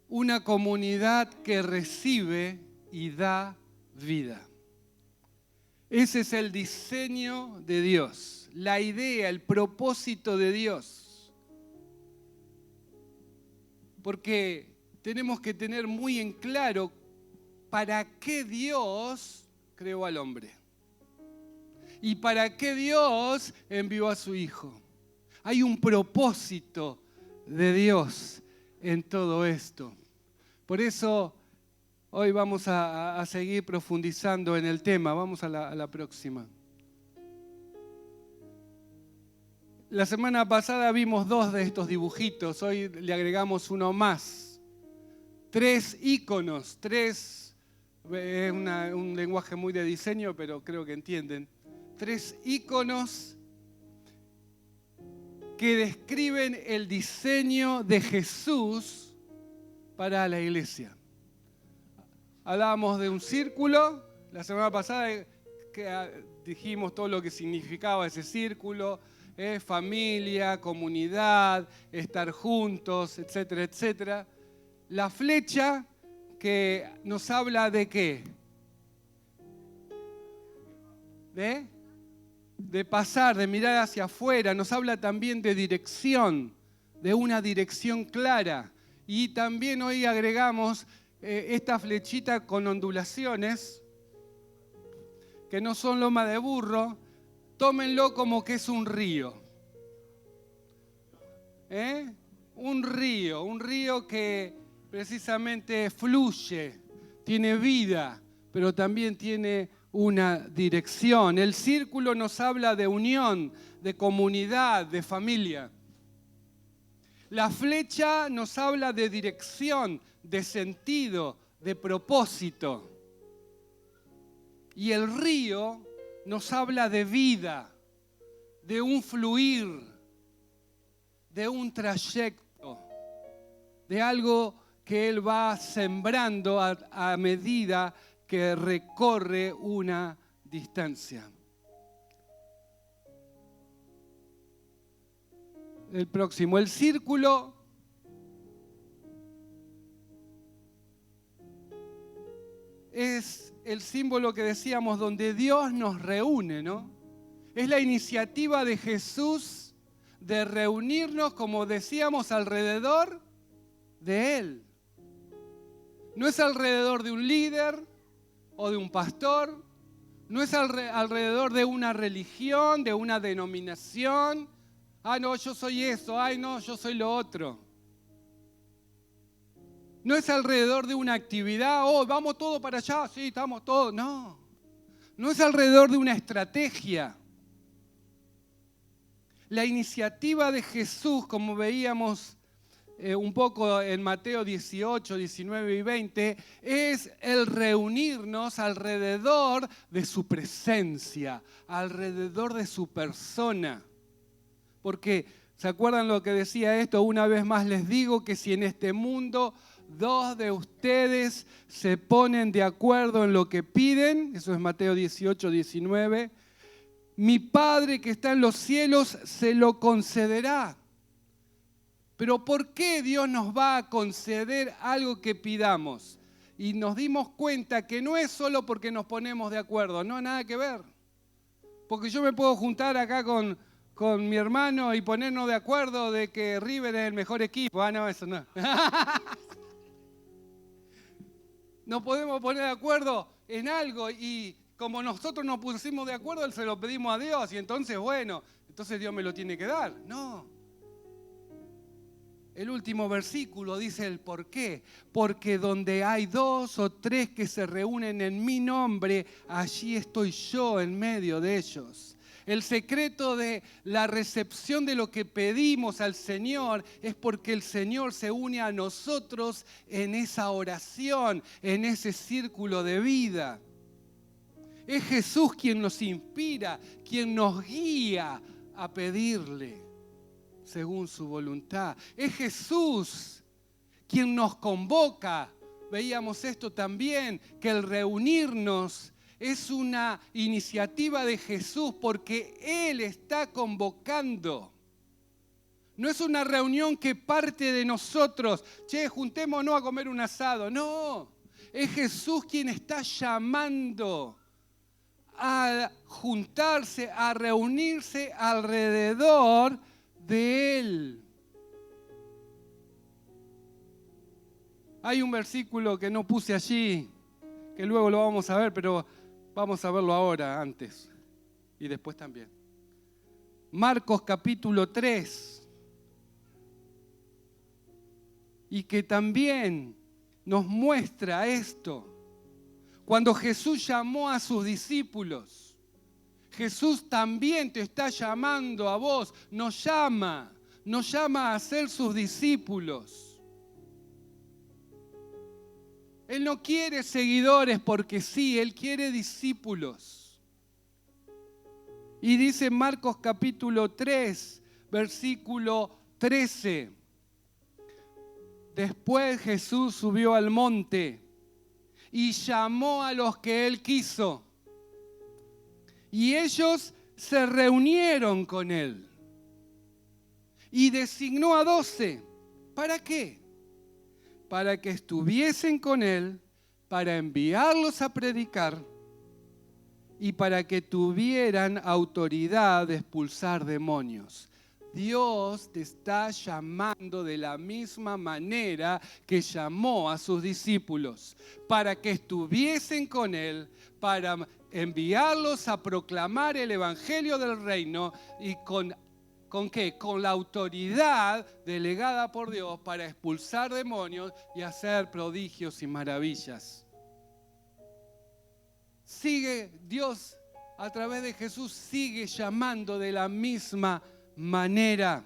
una comunidad que recibe y da vida. Ese es el diseño de Dios, la idea, el propósito de Dios. Porque tenemos que tener muy en claro para qué Dios creó al hombre y para qué Dios envió a su Hijo. Hay un propósito de Dios en todo esto. Por eso hoy vamos a seguir profundizando en el tema. Vamos a la próxima. La semana pasada vimos 2 de estos dibujitos. Hoy le agregamos uno más. 3 íconos. 3, es un lenguaje muy de diseño, pero creo que entienden. 3 íconos que describen el diseño de Jesús para la iglesia. Hablábamos de un círculo, la semana pasada que dijimos todo lo que significaba ese círculo, familia, comunidad, estar juntos, etcétera, etcétera. La flecha que nos habla de ¿qué? De pasar, de mirar hacia afuera, nos habla también de dirección, de una dirección clara. Y también hoy agregamos esta flechita con ondulaciones, que no son loma de burro, tómenlo como que es un río. Un río que precisamente fluye, tiene vida, pero también tiene una dirección. El círculo nos habla de unión, de comunidad, de familia. La flecha nos habla de dirección, de sentido, de propósito. Y el río nos habla de vida, de un fluir, de un trayecto, de algo que Él va sembrando a medida que recorre una distancia. El próximo, el círculo es el símbolo que decíamos donde Dios nos reúne, ¿no? Es la iniciativa de Jesús de reunirnos, como decíamos, alrededor de Él. No es alrededor de un líder o de un pastor, no es alrededor de una religión, de una denominación. Ah, no, yo soy eso. Ay, no, yo soy lo otro. No es alrededor de una actividad. Oh, vamos todos para allá. Sí, estamos todos. No. No es alrededor de una estrategia. La iniciativa de Jesús, como veíamos un poco en Mateo 18, 19 y 20, es el reunirnos alrededor de su presencia, alrededor de su persona. Porque, ¿se acuerdan lo que decía esto? Una vez más les digo que si en este mundo 2 de ustedes se ponen de acuerdo en lo que piden, eso es Mateo 18, 19, mi Padre que está en los cielos se lo concederá. Pero ¿por qué Dios nos va a conceder algo que pidamos? Y nos dimos cuenta que no es solo porque nos ponemos de acuerdo, no, nada que ver. Porque yo me puedo juntar acá con mi hermano y ponernos de acuerdo de que River es el mejor equipo. Ah, no, eso no. Nos podemos poner de acuerdo en algo y como nosotros nos pusimos de acuerdo, se lo pedimos a Dios y entonces, bueno, entonces Dios me lo tiene que dar. No. El último versículo dice el por qué. Porque donde hay 2 o 3 que se reúnen en mi nombre, allí estoy yo en medio de ellos. El secreto de la recepción de lo que pedimos al Señor es porque el Señor se une a nosotros en esa oración, en ese círculo de vida. Es Jesús quien nos inspira, quien nos guía a pedirle según su voluntad. Es Jesús quien nos convoca. Veíamos esto también, que el reunirnos es una iniciativa de Jesús porque Él está convocando. No es una reunión que parte de nosotros. Che, juntémonos a comer un asado. No, es Jesús quien está llamando a juntarse, a reunirse alrededor de Él. Hay un versículo que no puse allí, que luego lo vamos a ver, pero vamos a verlo ahora, antes y después también. Marcos capítulo 3. Y que también nos muestra esto. Cuando Jesús llamó a sus discípulos, Jesús también te está llamando a vos, nos llama a ser sus discípulos. Él no quiere seguidores porque sí, Él quiere discípulos. Y dice Marcos capítulo 3, versículo 13. Después Jesús subió al monte y llamó a los que Él quiso. Y ellos se reunieron con Él. Y designó a 12. ¿Para qué? Para que estuviesen con Él, para enviarlos a predicar y para que tuvieran autoridad de expulsar demonios. Dios te está llamando de la misma manera que llamó a sus discípulos, para que estuviesen con Él, para enviarlos a proclamar el evangelio del reino y ¿con qué? Con la autoridad delegada por Dios para expulsar demonios y hacer prodigios y maravillas. Sigue Dios, a través de Jesús, sigue llamando de la misma manera.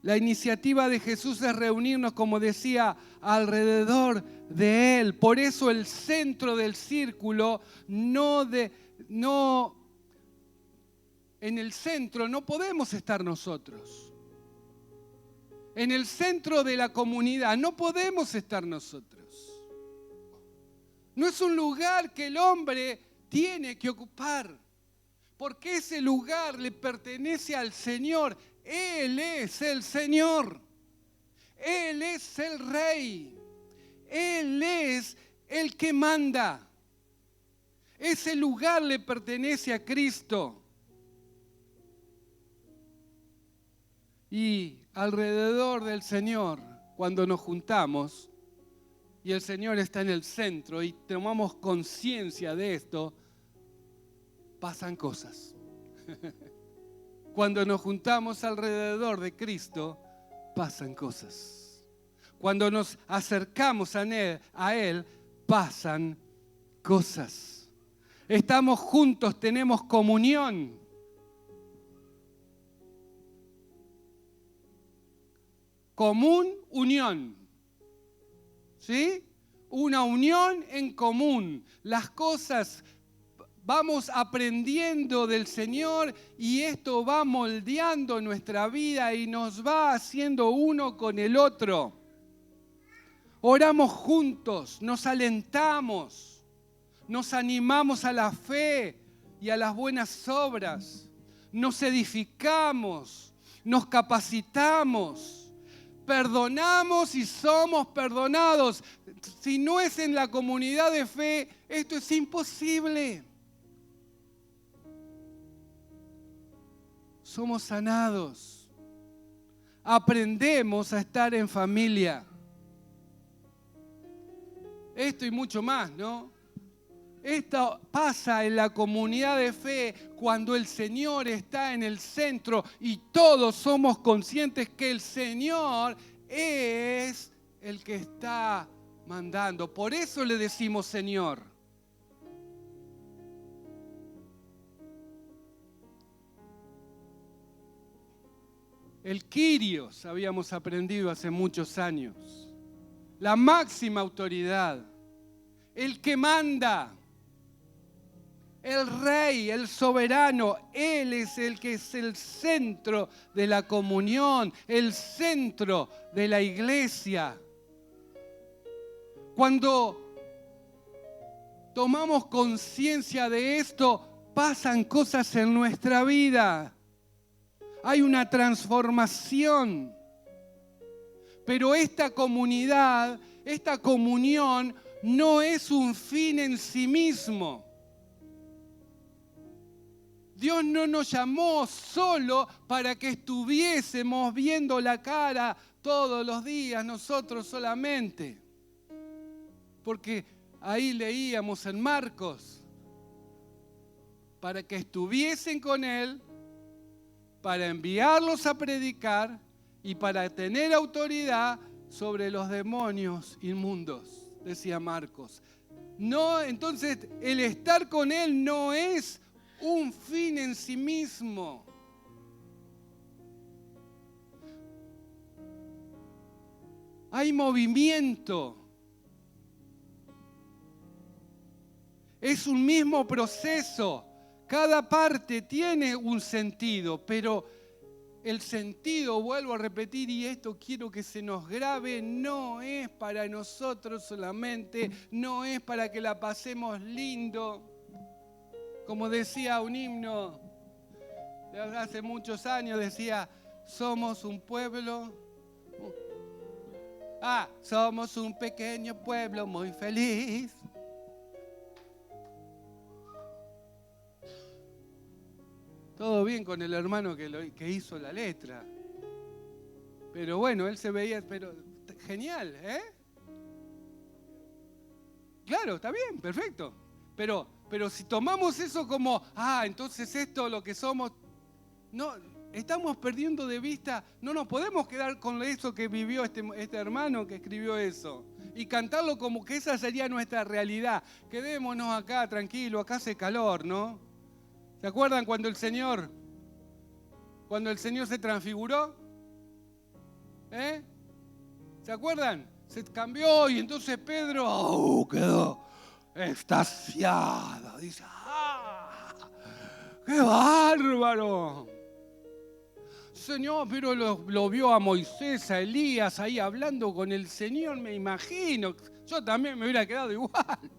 La iniciativa de Jesús es reunirnos, como decía, alrededor de Él. Por eso el centro del círculo en el centro no podemos estar nosotros. En el centro de la comunidad no podemos estar nosotros. No es un lugar que el hombre tiene que ocupar, porque ese lugar le pertenece al Señor. Él es el Señor. Él es el Rey. Él es el que manda. Ese lugar le pertenece a Cristo. Y alrededor del Señor, cuando nos juntamos y el Señor está en el centro y tomamos conciencia de esto, pasan cosas. Cuando nos juntamos alrededor de Cristo, pasan cosas. Cuando nos acercamos a Él, pasan cosas. Estamos juntos, tenemos comunión. Común, unión. ¿Sí? Una unión en común. Las cosas vamos aprendiendo del Señor y esto va moldeando nuestra vida y nos va haciendo uno con el otro. Oramos juntos, nos alentamos, nos animamos a la fe y a las buenas obras, nos edificamos, nos capacitamos. Perdonamos y somos perdonados. Si no es en la comunidad de fe, esto es imposible. Somos sanados. Aprendemos a estar en familia. Esto y mucho más, ¿no? Esto pasa en la comunidad de fe cuando el Señor está en el centro y todos somos conscientes que el Señor es el que está mandando. Por eso le decimos Señor. El Kyrios habíamos aprendido hace muchos años. La máxima autoridad. El que manda. El Rey, el soberano, Él es el que es el centro de la comunión, el centro de la iglesia. Cuando tomamos conciencia de esto, pasan cosas en nuestra vida. hay una transformación. Pero esta comunidad, esta comunión, no es un fin en sí mismo. Dios no nos llamó solo para que estuviésemos viendo la cara todos los días nosotros solamente. Porque ahí leíamos en Marcos, para que estuviesen con Él, para enviarlos a predicar y para tener autoridad sobre los demonios inmundos, decía Marcos. No, entonces el estar con Él no es un fin en sí mismo. Hay movimiento. Es un mismo proceso. Cada parte tiene un sentido, pero el sentido, vuelvo a repetir, y esto quiero que se nos grabe, no es para nosotros solamente, no es para que la pasemos lindo. Como decía un himno de hace muchos años, decía, somos un pueblo, somos un pequeño pueblo muy feliz. Todo bien con el hermano que hizo la letra. Pero bueno, él se veía, pero genial, ¿eh? Claro, está bien, perfecto. Pero si tomamos eso como, entonces esto lo que somos, no, estamos perdiendo de vista, no nos podemos quedar con eso que vivió este hermano que escribió eso y cantarlo como que esa sería nuestra realidad. Quedémonos acá tranquilos, acá hace calor, ¿no? ¿Se acuerdan cuando el Señor se transfiguró? ¿Se acuerdan? Se cambió y entonces Pedro quedó extasiado. Dice, ¡qué bárbaro! Señor, pero lo vio a Moisés, a Elías ahí hablando con el Señor, me imagino. Yo también me hubiera quedado igual.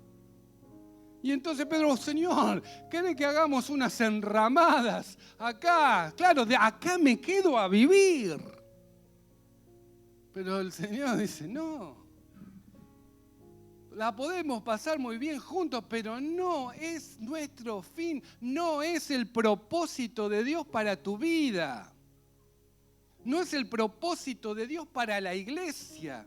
Y entonces Pedro, Señor, ¿quiere que hagamos unas enramadas acá? Claro, de acá me quedo a vivir. Pero el Señor dice, no. La podemos pasar muy bien juntos, pero no es nuestro fin, no es el propósito de Dios para tu vida. No es el propósito de Dios para la iglesia.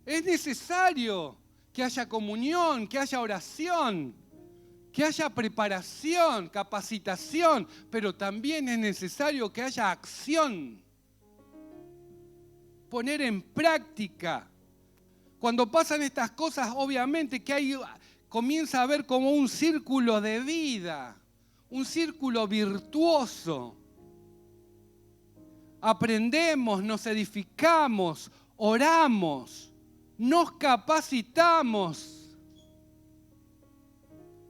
Es necesario que haya comunión, que haya oración, que haya preparación, capacitación, pero también es necesario que haya acción. Poner en práctica. Cuando pasan estas cosas, obviamente que comienza a haber como un círculo de vida, un círculo virtuoso. Aprendemos, nos edificamos, oramos, nos capacitamos,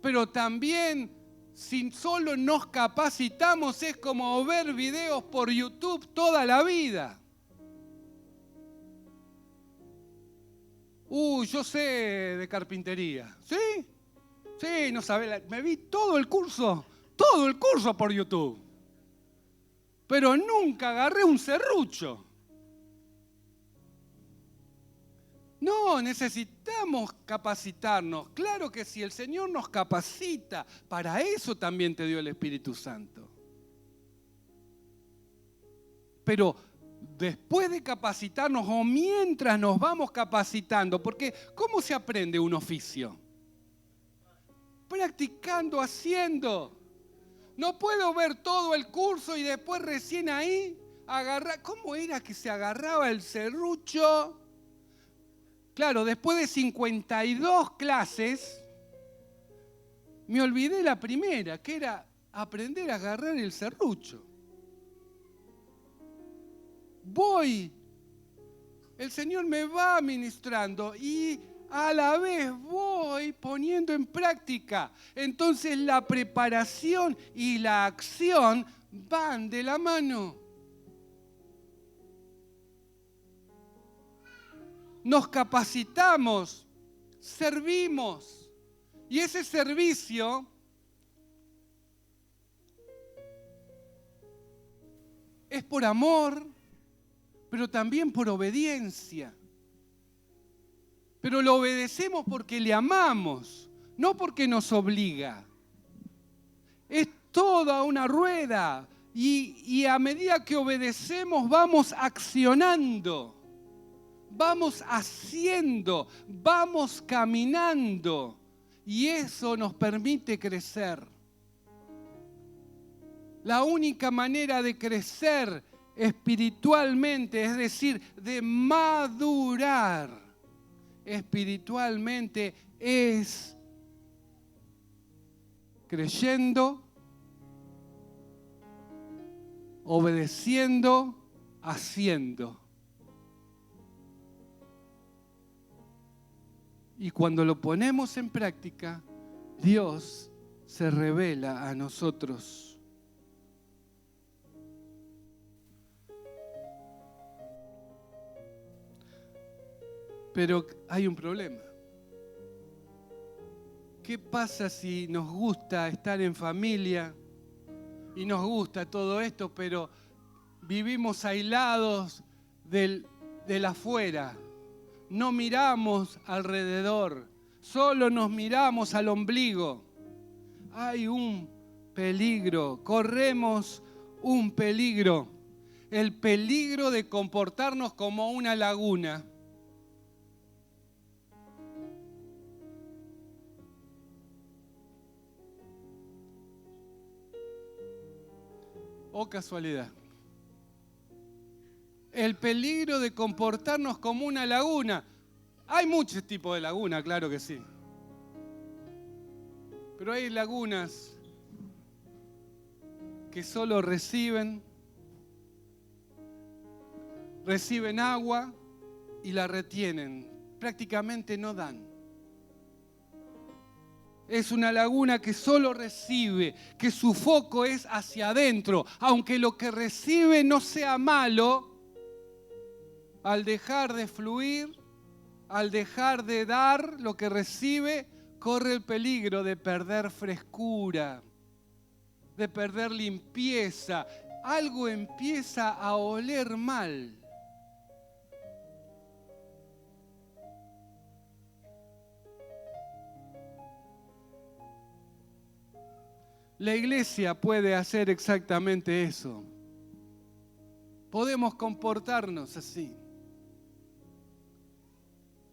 pero también si solo nos capacitamos es como ver videos por YouTube toda la vida. Yo sé de carpintería. ¿Sí? Sí, no sabés, me vi todo el curso por YouTube. Pero nunca agarré un serrucho. No, necesitamos capacitarnos. Claro que sí, el Señor nos capacita. Para eso también te dio el Espíritu Santo. Pero después de capacitarnos o mientras nos vamos capacitando, porque ¿cómo se aprende un oficio? Practicando, haciendo. No puedo ver todo el curso y después recién ahí agarrar. ¿Cómo era que se agarraba el serrucho? Claro, después de 52 clases, me olvidé la primera, que era aprender a agarrar el serrucho. El Señor me va ministrando y a la vez voy poniendo en práctica. Entonces la preparación y la acción van de la mano. Nos capacitamos, servimos. Y ese servicio es por amor, pero también por obediencia. Pero lo obedecemos porque le amamos, no porque nos obliga. Es toda una rueda y a medida que obedecemos vamos accionando, vamos haciendo, vamos caminando y eso nos permite crecer. La única manera de crecer espiritualmente, es decir, de madurar espiritualmente, es creyendo, obedeciendo, haciendo. Y cuando lo ponemos en práctica, Dios se revela a nosotros. Pero hay un problema. ¿Qué pasa si nos gusta estar en familia y nos gusta todo esto, pero vivimos aislados del afuera? No miramos alrededor, solo nos miramos al ombligo. Hay un peligro, corremos un peligro, el peligro de comportarnos como una laguna. Oh casualidad. El peligro de comportarnos como una laguna. Hay muchos tipos de laguna, claro que sí. Pero hay lagunas que solo reciben agua y la retienen. Prácticamente no dan. Es una laguna que solo recibe, que su foco es hacia adentro. Aunque lo que recibe no sea malo, al dejar de fluir, al dejar de dar lo que recibe, corre el peligro de perder frescura, de perder limpieza. Algo empieza a oler mal. La iglesia puede hacer exactamente eso. Podemos comportarnos así.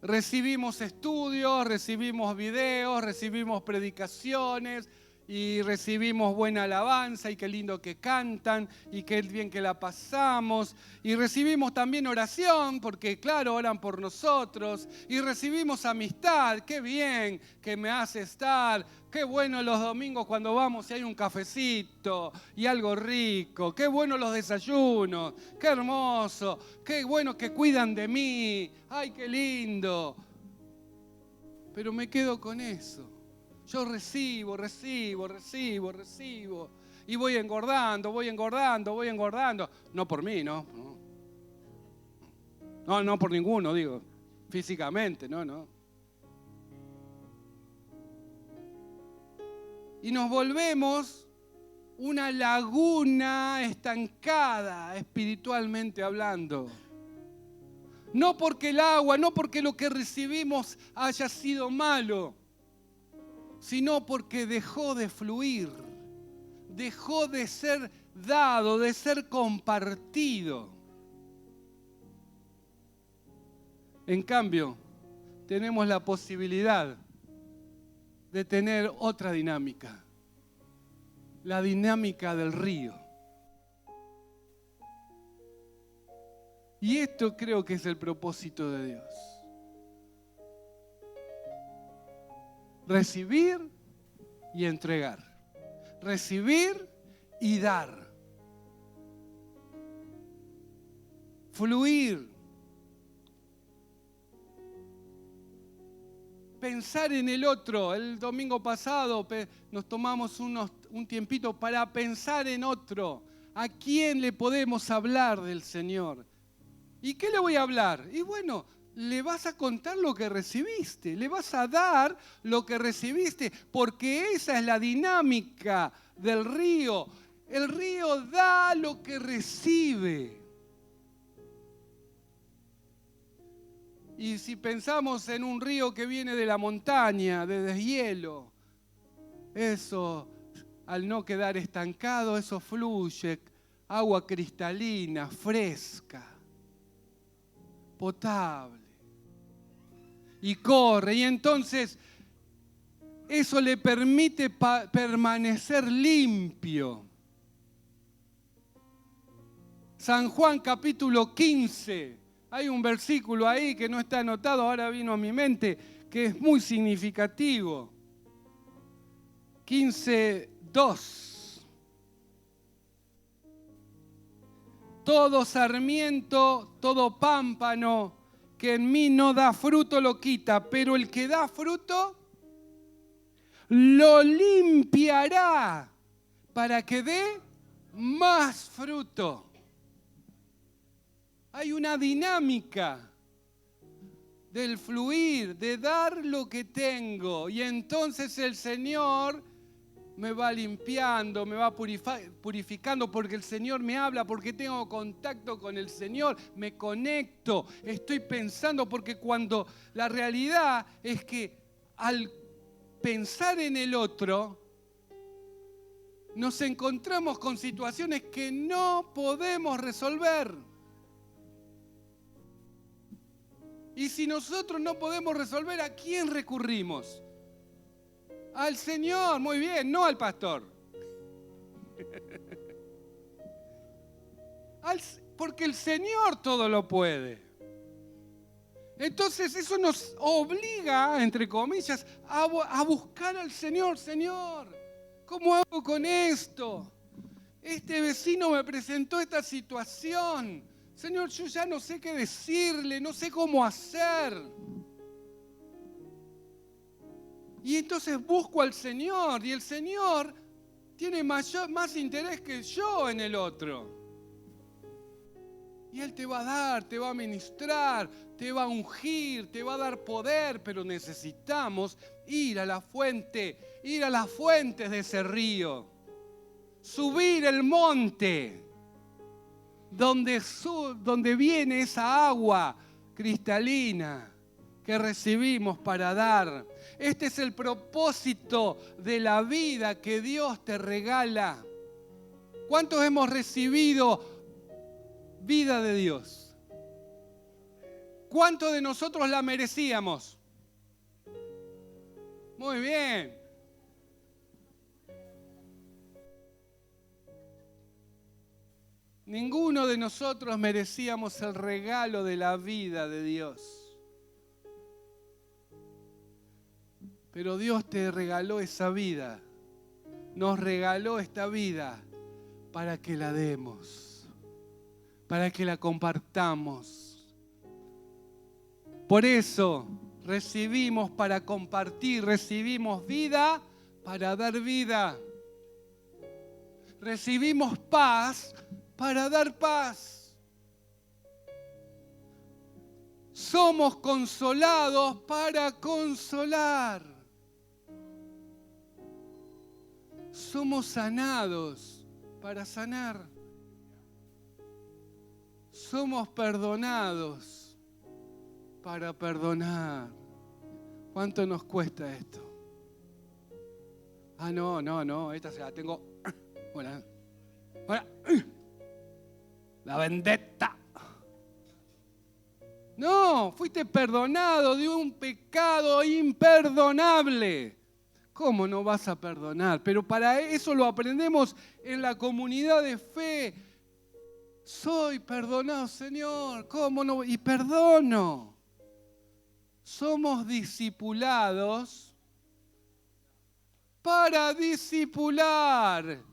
Recibimos estudios, recibimos videos, recibimos predicaciones y recibimos buena alabanza y qué lindo que cantan y qué bien que la pasamos. Y recibimos también oración porque claro, oran por nosotros. Y recibimos amistad, qué bien que me hace estar. Qué bueno los domingos cuando vamos y hay un cafecito y algo rico. Qué bueno los desayunos, qué hermoso. Qué bueno que cuidan de mí. Ay, qué lindo. Pero me quedo con eso. Yo recibo. Y voy engordando. No por mí, ¿no? No por ninguno, digo. Físicamente, no. Y nos volvemos una laguna estancada, espiritualmente hablando. No porque el agua, no porque lo que recibimos haya sido malo, sino porque dejó de fluir, dejó de ser dado, de ser compartido. En cambio, tenemos la posibilidad de tener otra dinámica, la dinámica del río. Y esto creo que es el propósito de Dios. Recibir y entregar. Recibir y dar. Fluir. Pensar en el otro. El domingo pasado nos tomamos un tiempito para pensar en otro. ¿A quién le podemos hablar del Señor? ¿Y qué le voy a hablar? Y bueno, le vas a contar lo que recibiste, le vas a dar lo que recibiste, porque esa es la dinámica del río. El río da lo que recibe. Y si pensamos en un río que viene de la montaña, de deshielo, eso, al no quedar estancado, eso fluye, agua cristalina, fresca, potable, y corre, y entonces eso le permite permanecer limpio. San Juan capítulo 15. Hay un versículo ahí que no está anotado, ahora vino a mi mente, que es muy significativo. 15:2. Todo sarmiento, todo pámpano que en mí no da fruto lo quita, pero el que da fruto lo limpiará para que dé más fruto. Hay una dinámica del fluir, de dar lo que tengo. Y entonces el Señor me va limpiando, me va purificando, porque el Señor me habla, porque tengo contacto con el Señor, me conecto, estoy pensando, porque cuando la realidad es que al pensar en el otro, nos encontramos con situaciones que no podemos resolver. Y si nosotros no podemos resolver, ¿a quién recurrimos? Al Señor, muy bien, no al pastor. Porque el Señor todo lo puede. Entonces eso nos obliga, entre comillas, a buscar al Señor. Señor, ¿cómo hago con esto? Este vecino me presentó esta situación. Señor, yo ya no sé qué decirle, no sé cómo hacer. Y entonces busco al Señor, y el Señor tiene más interés que yo en el otro. Y Él te va a dar, te va a ministrar, te va a ungir, te va a dar poder, pero necesitamos ir a la fuente, ir a las fuentes de ese río, subir el monte, donde viene esa agua cristalina que recibimos para dar. Este es el propósito de la vida que Dios te regala. ¿Cuántos hemos recibido vida de Dios? ¿Cuántos de nosotros la merecíamos? Muy bien. Ninguno de nosotros merecíamos el regalo de la vida de Dios. Pero Dios te regaló esa vida. Nos regaló esta vida para que la demos, para que la compartamos. Por eso recibimos para compartir, recibimos vida para dar vida. Recibimos paz para dar paz. Somos consolados para consolar. Somos sanados para sanar. Somos perdonados para perdonar. ¿Cuánto nos cuesta esto? No, esta se la tengo. Bueno. La vendetta. No, fuiste perdonado de un pecado imperdonable. ¿Cómo no vas a perdonar? Pero para eso lo aprendemos en la comunidad de fe. Soy perdonado, Señor. ¿Cómo no? Y perdono. Somos discipulados para discipular.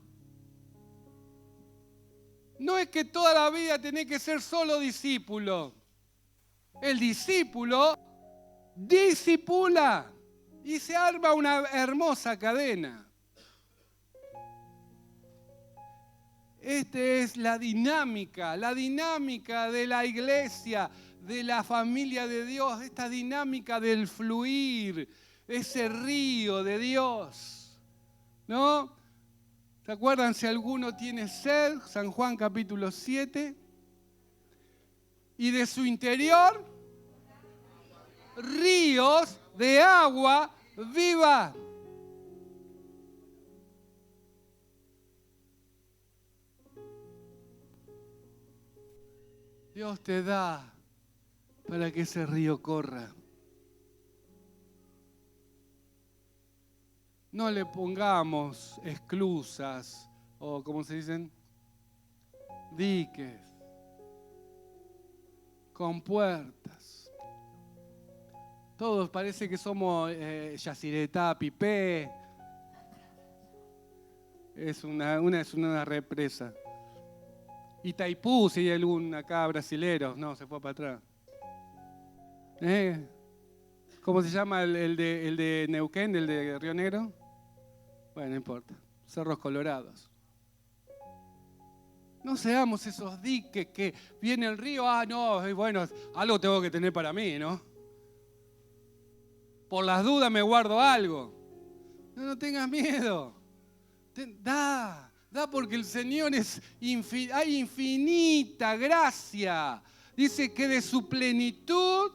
No es que toda la vida tenés que ser solo discípulo. El discípulo discipula y se arma una hermosa cadena. Esta es la dinámica de la iglesia, de la familia de Dios, esta dinámica del fluir, ese río de Dios, ¿no? ¿Se acuerdan si alguno tiene sed? San Juan capítulo 7. Y de su interior, ríos de agua viva. Dios te da para que ese río corra. No le pongamos esclusas o, ¿cómo se dicen? Diques, compuertas. Todos parece que somos Yacyretá, Pipé. Es una represa. Itaipú, si hay algún acá brasilero. No, se fue para atrás. ¿Cómo se llama el de Neuquén, el de Río Negro? Bueno, no importa. Cerros Colorados. No seamos esos diques que viene el río, no, bueno, algo tengo que tener para mí, ¿no? Por las dudas me guardo algo. No tengas miedo. Da porque el Señor hay infinita gracia. Dice que de su plenitud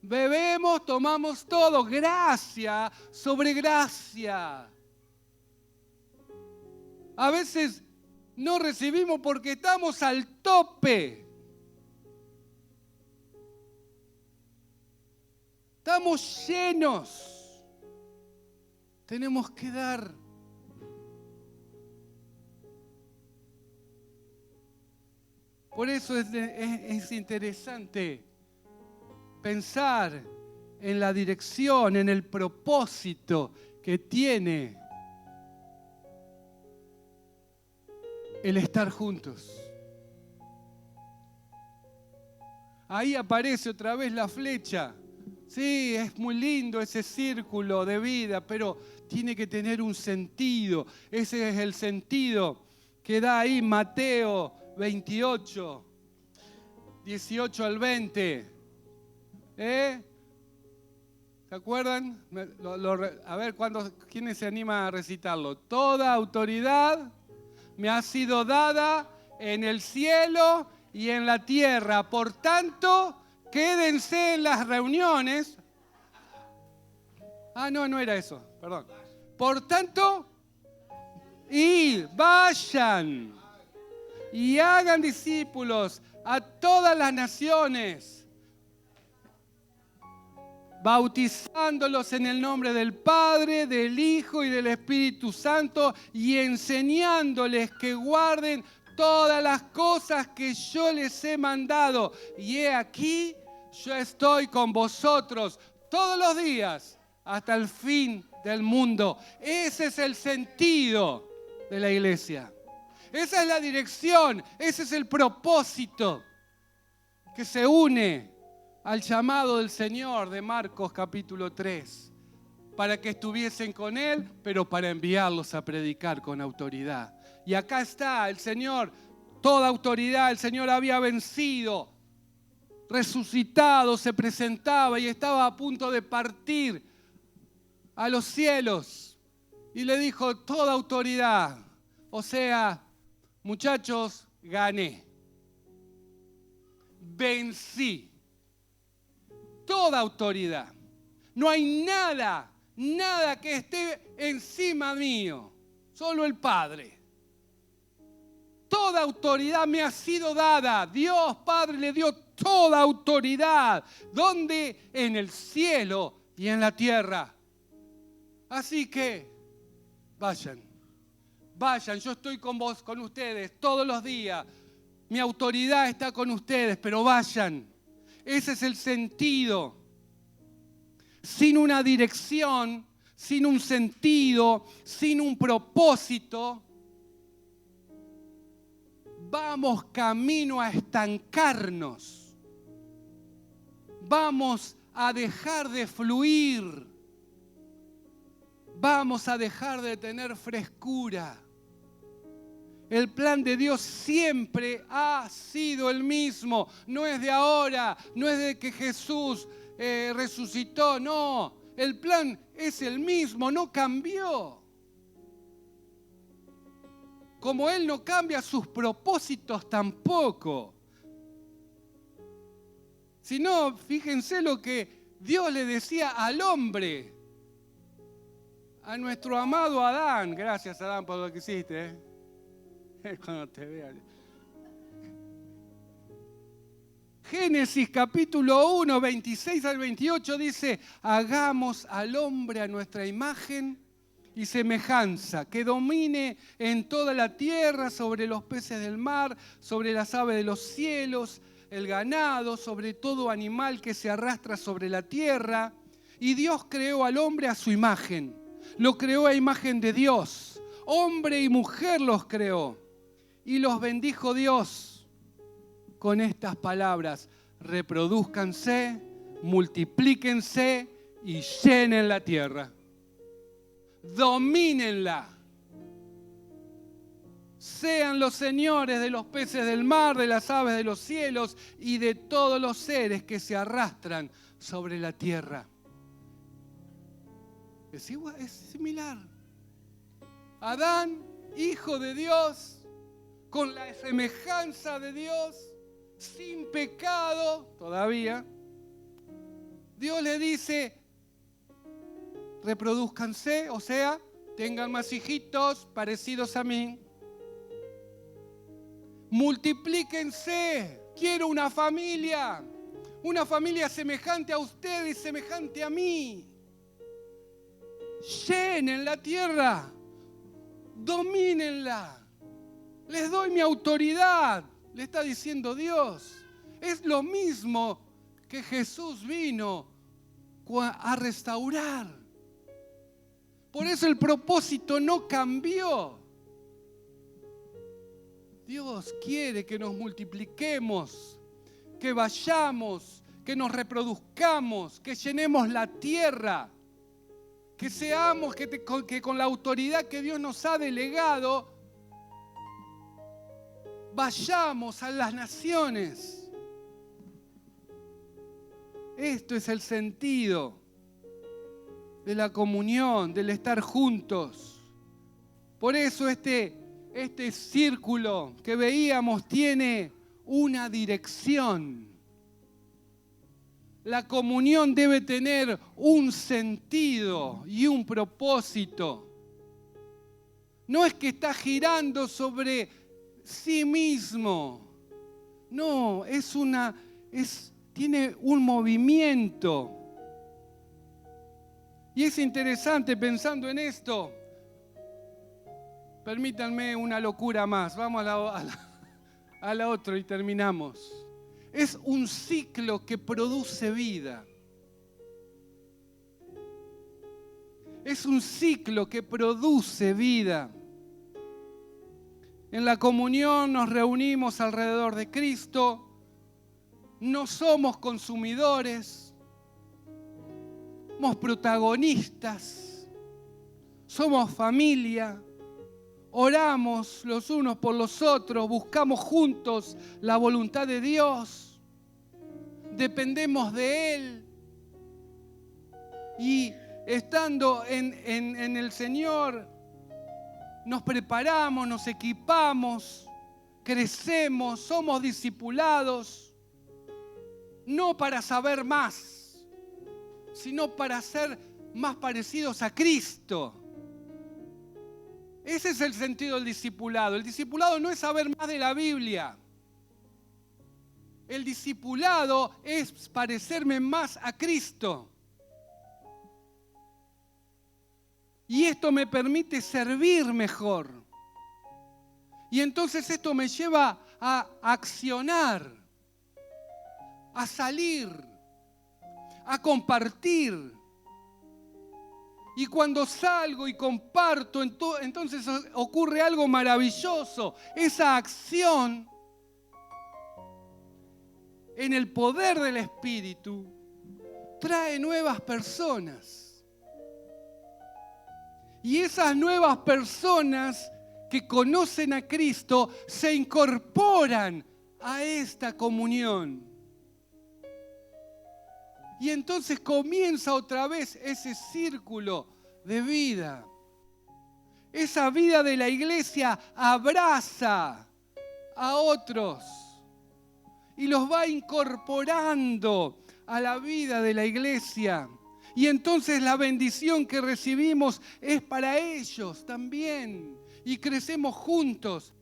bebemos, tomamos todo. Gracia sobre gracia. A veces no recibimos porque estamos al tope. Estamos llenos. Tenemos que dar. Por eso es interesante pensar en la dirección, en el propósito que tiene el estar juntos. Ahí aparece otra vez la flecha. Sí, es muy lindo ese círculo de vida, pero tiene que tener un sentido. Ese es el sentido que da ahí Mateo 28, 18 al 20. ¿Se acuerdan? A ver, ¿quiénes se anima a recitarlo? Toda autoridad me ha sido dada en el cielo y en la tierra. Por tanto, quédense en las reuniones. No era eso, perdón. Por tanto, vayan y hagan discípulos a todas las naciones, bautizándolos en el nombre del Padre, del Hijo y del Espíritu Santo y enseñándoles que guarden todas las cosas que yo les he mandado. Y he aquí, yo estoy con vosotros todos los días hasta el fin del mundo. Ese es el sentido de la iglesia. Esa es la dirección, ese es el propósito que se une al llamado del Señor de Marcos capítulo 3, para que estuviesen con Él, pero para enviarlos a predicar con autoridad. Y acá está el Señor, toda autoridad, el Señor había vencido, resucitado, se presentaba y estaba a punto de partir a los cielos. Y le dijo, toda autoridad, o sea, muchachos, gané, vencí. Toda autoridad. No hay nada que esté encima mío. Solo el Padre. Toda autoridad me ha sido dada. Dios Padre le dio toda autoridad. ¿Dónde? En el cielo y en la tierra. Así que, vayan. Yo estoy con ustedes todos los días. Mi autoridad está con ustedes, pero vayan. Ese es el sentido. Sin una dirección, sin un sentido, sin un propósito, vamos camino a estancarnos. Vamos a dejar de fluir. Vamos a dejar de tener frescura. El plan de Dios siempre ha sido el mismo. No es de ahora, no es de que Jesús resucitó, no. El plan es el mismo, no cambió. como Él no cambia sus propósitos tampoco. Si no, fíjense lo que Dios le decía al hombre, a nuestro amado Adán. Gracias, Adán, por lo que hiciste. Cuando te vea. Génesis capítulo 1, 26 al 28 dice, hagamos al hombre a nuestra imagen y semejanza, que domine en toda la tierra, sobre los peces del mar, sobre las aves de los cielos, el ganado, sobre todo animal que se arrastra sobre la tierra. Y Dios creó al hombre a su imagen, lo creó a imagen de Dios, hombre y mujer los creó. Y los bendijo Dios con estas palabras: reprodúzcanse, multiplíquense y llenen la tierra. Domínenla. Sean los señores de los peces del mar, de las aves de los cielos y de todos los seres que se arrastran sobre la tierra. Es igual, es similar. Adán, hijo de Dios, con la semejanza de Dios, sin pecado todavía. Dios le dice, reproduzcanse, o sea, tengan más hijitos parecidos a mí. Multiplíquense, quiero una familia semejante a ustedes y semejante a mí. Llenen la tierra, domínenla. Les doy mi autoridad, le está diciendo Dios. Es lo mismo que Jesús vino a restaurar. Por eso el propósito no cambió. Dios quiere que nos multipliquemos, que vayamos, que nos reproduzcamos, que llenemos la tierra, que seamos, que con la autoridad que Dios nos ha delegado, vayamos a las naciones. Esto es el sentido de la comunión, del estar juntos. Por eso este círculo que veíamos tiene una dirección. La comunión debe tener un sentido y un propósito. No es que está girando sobre sí mismo. No, tiene un movimiento. Y es interesante pensando en esto. Permítanme una locura más. Vamos a la otra y terminamos. Es un ciclo que produce vida. Es un ciclo que produce vida. En la comunión nos reunimos alrededor de Cristo. No somos consumidores. Somos protagonistas. Somos familia. Oramos los unos por los otros, buscamos juntos la voluntad de Dios, dependemos de Él y estando en el Señor nos preparamos, nos equipamos, crecemos, somos discipulados, no para saber más, sino para ser más parecidos a Cristo. Ese es el sentido del discipulado. El discipulado no es saber más de la Biblia. El discipulado es parecerme más a Cristo. Y esto me permite servir mejor. Y entonces esto me lleva a accionar, a salir, a compartir. Y cuando salgo y comparto, entonces ocurre algo maravilloso. Esa acción en el poder del Espíritu trae nuevas personas. Y esas nuevas personas que conocen a Cristo se incorporan a esta comunión. Y entonces comienza otra vez ese círculo de vida. Esa vida de la iglesia abraza a otros y los va incorporando a la vida de la iglesia. Y entonces la bendición que recibimos es para ellos también. Y crecemos juntos.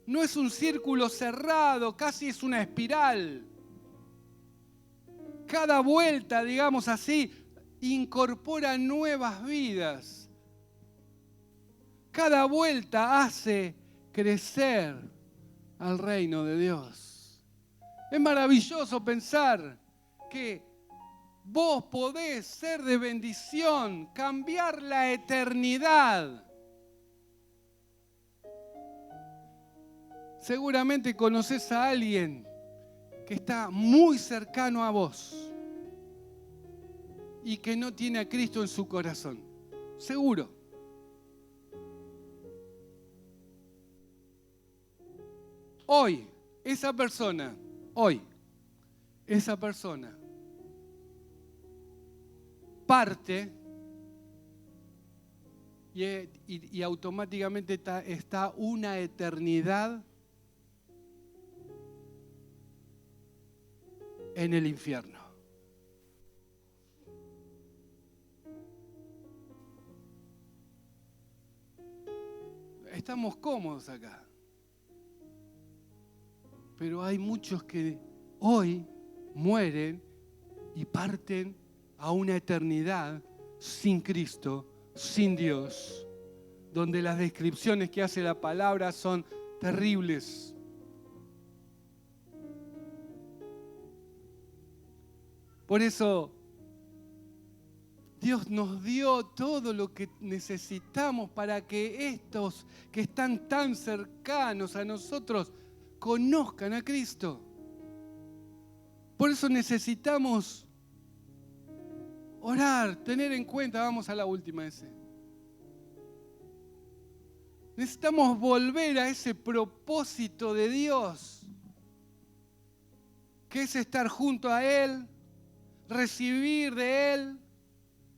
No es un círculo cerrado, casi es una espiral. Cada vuelta, digamos así, incorpora nuevas vidas. Cada vuelta hace crecer al reino de Dios. Es maravilloso pensar que vos podés ser de bendición, cambiar la eternidad. Seguramente conoces a alguien que está muy cercano a vos y que no tiene a Cristo en su corazón. Seguro. Hoy, esa persona parte y automáticamente está una eternidad en el infierno. Estamos cómodos acá. Pero hay muchos que hoy mueren y parten a una eternidad sin Cristo, sin Dios, donde las descripciones que hace la palabra son terribles. Por eso Dios nos dio todo lo que necesitamos para que estos que están tan cercanos a nosotros conozcan a Cristo. Por eso necesitamos orar, tener en cuenta, vamos a la última ese. Necesitamos volver a ese propósito de Dios, que es estar junto a Él, recibir de Él,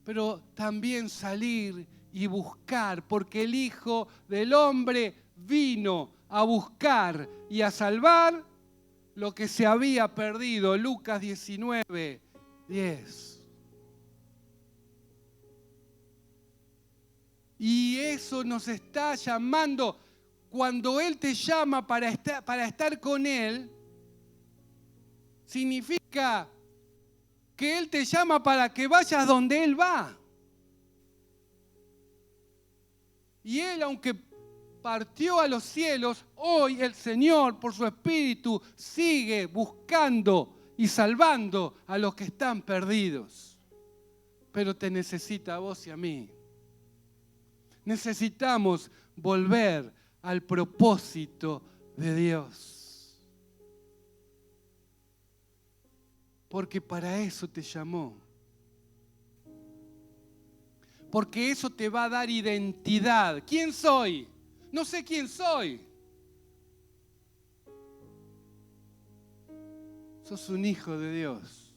pero también salir y buscar, porque el Hijo del Hombre vino a buscar y a salvar lo que se había perdido. Lucas 19, 10. Y eso nos está llamando. Cuando Él te llama para estar con Él, significa que Él te llama para que vayas donde Él va. Y Él, aunque partió a los cielos, hoy el Señor, por su Espíritu, sigue buscando y salvando a los que están perdidos. Pero te necesita a vos y a mí. Necesitamos volver al propósito de Dios. Porque para eso te llamó. Porque eso te va a dar identidad. ¿Quién soy? No sé quién soy. Sos un hijo de Dios.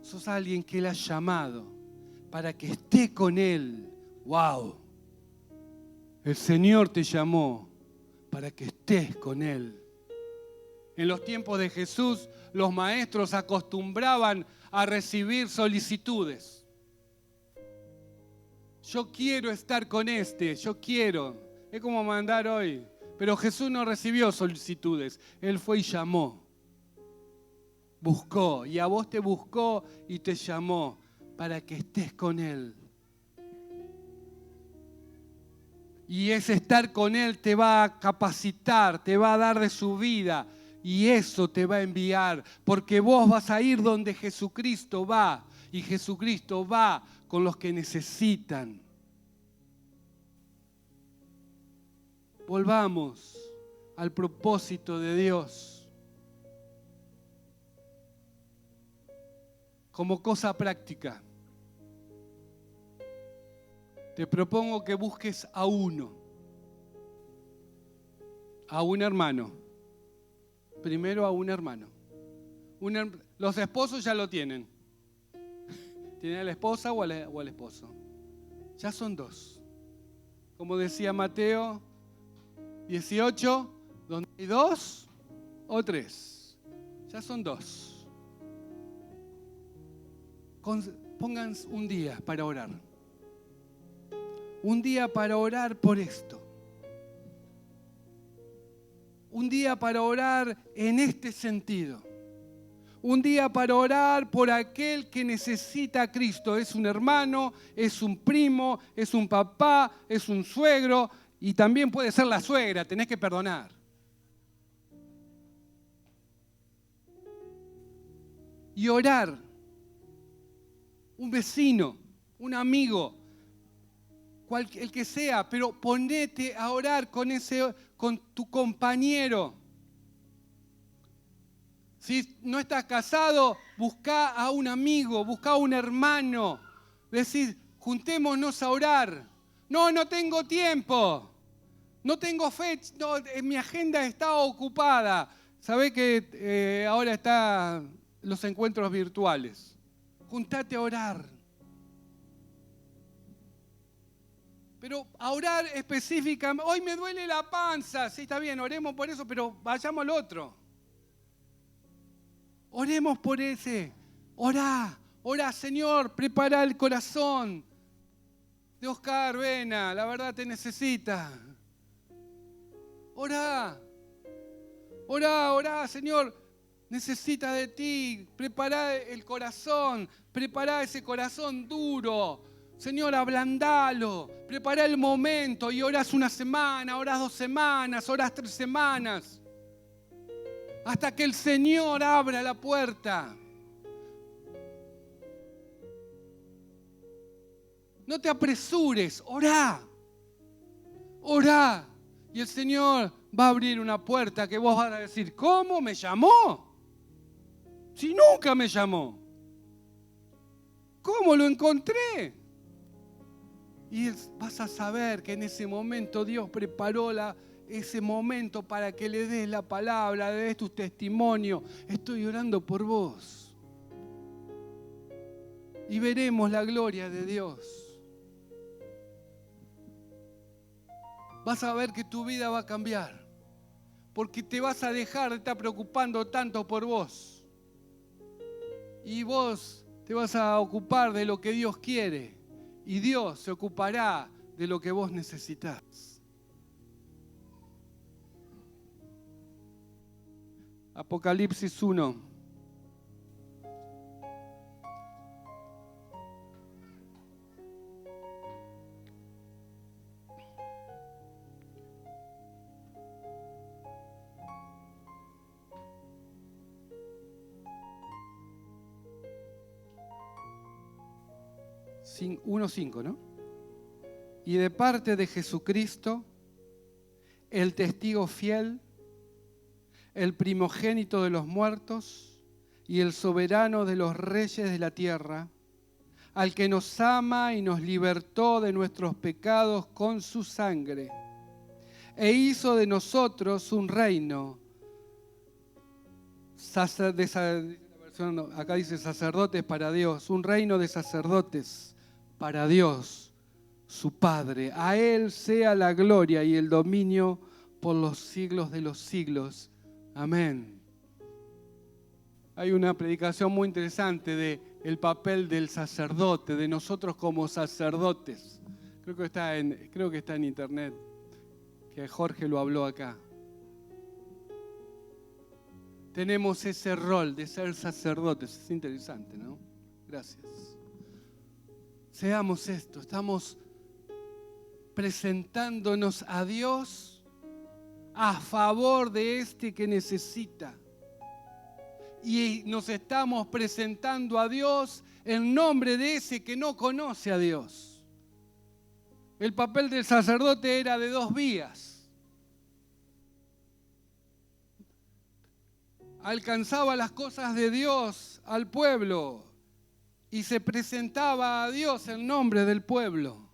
Sos alguien que Él ha llamado para que esté con Él. ¡Wow! El Señor te llamó para que estés con Él. En los tiempos de Jesús, los maestros acostumbraban a recibir solicitudes. Yo quiero estar con yo quiero. Es como mandar hoy. Pero Jesús no recibió solicitudes. Él fue y llamó. Buscó. Y a vos te buscó y te llamó para que estés con Él. Y ese estar con Él te va a capacitar, te va a dar de su vida. Y eso te va a enviar. Porque vos vas a ir donde Jesucristo va. Y Jesucristo va con los que necesitan. Volvamos al propósito de Dios. Como cosa práctica, te propongo que busques a un hermano. Primero a un hermano. Los esposos ya lo tienen. ¿Tienen a la esposa o al esposo? Ya son 2. Como decía Mateo 18, donde hay 2 o 3. Ya son 2. Pongan un día para orar. Un día para orar por esto. Un día para orar en este sentido. Un día para orar por aquel que necesita a Cristo. Es un hermano, es un primo, es un papá, es un suegro y también puede ser la suegra. Tenés que perdonar. Y orar. Un vecino, un amigo, el que sea, pero ponete a orar con tu compañero. Si no estás casado, busca a un amigo, busca a un hermano. Decís, juntémonos a orar. No tengo tiempo. No tengo fecha. No, mi agenda está ocupada. Sabés que ahora están los encuentros virtuales. Juntate a orar. Pero a orar específicamente. Hoy me duele la panza. Sí, está bien, oremos por eso, pero vayamos al otro. Oremos por ese. Orá, Señor, prepara el corazón de Oscar Vena. La verdad te necesita. Orá, Señor. Necesita de ti. Prepara el corazón. Prepara ese corazón duro. Señor, ablandalo. Prepara el momento y orás una semana, orás 2 semanas, orás 3 semanas. Hasta que el Señor abra la puerta. No te apresures, orá. Y el Señor va a abrir una puerta que vos vas a decir, ¿cómo me llamó? Si nunca me llamó. ¿Cómo lo encontré? Y vas a saber que en ese momento Dios preparó ese momento para que le des la palabra, le des tu testimonio. Estoy orando por vos. Y veremos la gloria de Dios. Vas a ver que tu vida va a cambiar. Porque te vas a dejar de estar preocupando tanto por vos. Y vos te vas a ocupar de lo que Dios quiere. Y Dios se ocupará de lo que vos necesitas. Apocalipsis 1. Sí, 1:5, ¿no? Y de parte de Jesucristo, el testigo fiel, el primogénito de los muertos y el soberano de los reyes de la tierra, al que nos ama y nos libertó de nuestros pecados con su sangre, e hizo de nosotros un reino, acá dice sacerdotes para Dios, un reino de sacerdotes para Dios, su Padre. A Él sea la gloria y el dominio por los siglos de los siglos. Amén. Hay una predicación muy interesante del papel del sacerdote, de nosotros como sacerdotes. Creo que está en internet, que Jorge lo habló acá. Tenemos ese rol de ser sacerdotes. Es interesante, ¿no? Gracias. Seamos esto, estamos presentándonos a Dios a favor de este que necesita. Y nos estamos presentando a Dios en nombre de ese que no conoce a Dios. El papel del sacerdote era de 2 vías. Alcanzaba las cosas de Dios al pueblo y se presentaba a Dios en nombre del pueblo.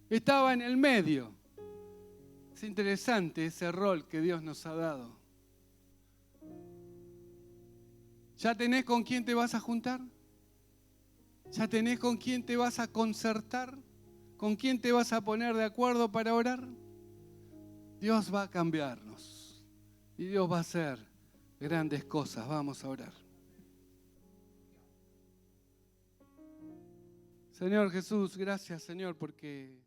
Estaba en el medio. Es interesante ese rol que Dios nos ha dado. ¿Ya tenés con quién te vas a juntar? ¿Ya tenés con quién te vas a concertar? ¿Con quién te vas a poner de acuerdo para orar? Dios va a cambiarnos y Dios va a hacer grandes cosas. Vamos a orar. Señor Jesús, gracias, Señor, porque